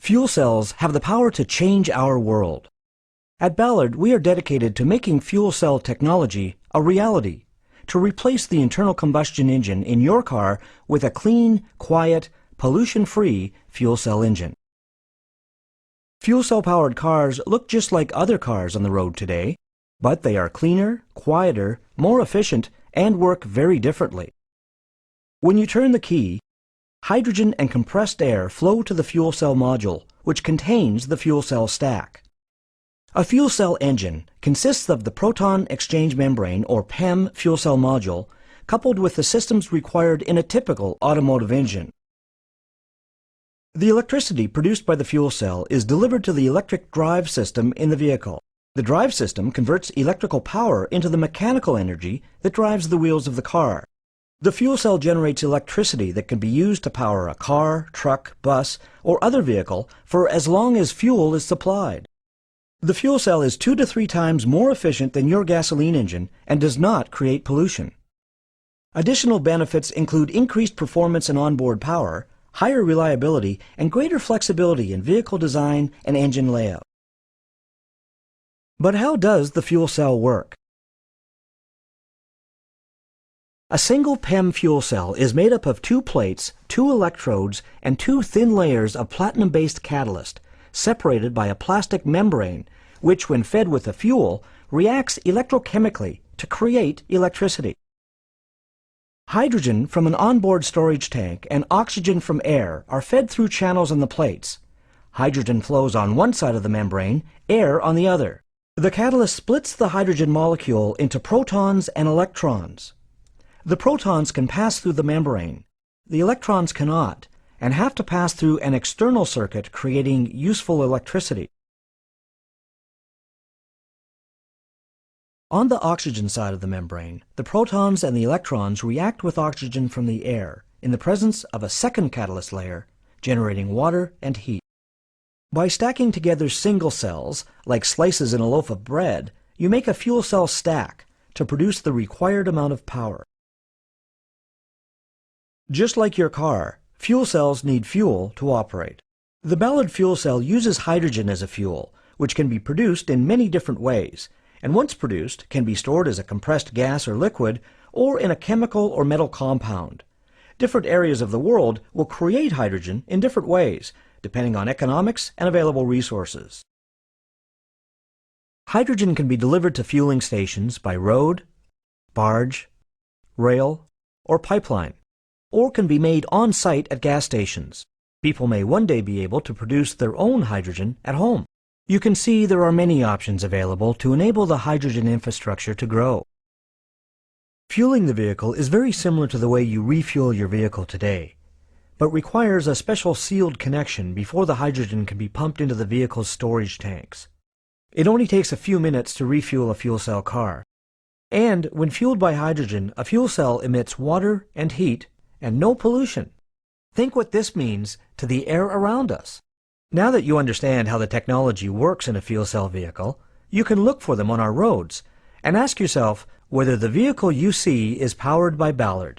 Fuel cells have the power to change our world. At Ballard, we are dedicated to making fuel cell technology a reality, to replace the internal combustion engine in your car with a clean, quiet, pollution-free fuel cell engine. Fuel cell-powered cars look just like other cars on the road today, but they are cleaner, quieter, more efficient, and work very differently. When you turn the key, hydrogen and compressed air flow to the fuel cell module, which contains the fuel cell stack. A fuel cell engine consists of the proton exchange membrane, or PEM, fuel cell module, coupled with the systems required in a typical automotive engine. The electricity produced by the fuel cell is delivered to the electric drive system in the vehicle. The drive system converts electrical power into the mechanical energy that drives the wheels of the car. The fuel cell generates electricity that can be used to power a car, truck, bus, or other vehicle for as long as fuel is supplied. The fuel cell is 2 to 3 times more efficient than your gasoline engine and does not create pollution. Additional benefits include increased performance and onboard power, higher reliability, and greater flexibility in vehicle design and engine layout. But how does the fuel cell work? A single PEM fuel cell is made up of 2 plates, 2 electrodes, and 2 thin layers of platinum-based catalyst, separated by a plastic membrane, which, when fed with the fuel, reacts electrochemically to create electricity. Hydrogen from an onboard storage tank and oxygen from air are fed through channels on the plates. Hydrogen flows on one side of the membrane, air on the other. The catalyst splits the hydrogen molecule into protons and electrons. The protons can pass through the membrane. The electrons cannot, and have to pass through an external circuit, creating useful electricity. On the oxygen side of the membrane, the protons and the electrons react with oxygen from the air in the presence of a second catalyst layer, generating water and heat. By stacking together single cells, like slices in a loaf of bread, you make a fuel cell stack to produce the required amount of power. Just like your car, fuel cells need fuel to operate. The Ballard fuel cell uses hydrogen as a fuel, which can be produced in many different ways, and once produced can be stored as a compressed gas or liquid, or in a chemical or metal compound. Different areas of the world will create hydrogen in different ways, depending on economics and available resources. Hydrogen can be delivered to fueling stations by road, barge, rail, or pipeline, or can be made on-site at gas stations. People may one day be able to produce their own hydrogen at home. You can see there are many options available to enable the hydrogen infrastructure to grow. Fueling the vehicle is very similar to the way you refuel your vehicle today, but requires a special sealed connection before the hydrogen can be pumped into the vehicle's storage tanks. It only takes a few minutes to refuel a fuel cell car. And when fueled by hydrogen, a fuel cell emits water and heat and no pollution. Think what this means to the air around us. Now that you understand how the technology works in a fuel cell vehicle, you can look for them on our roads and ask yourself whether the vehicle you see is powered by Ballard.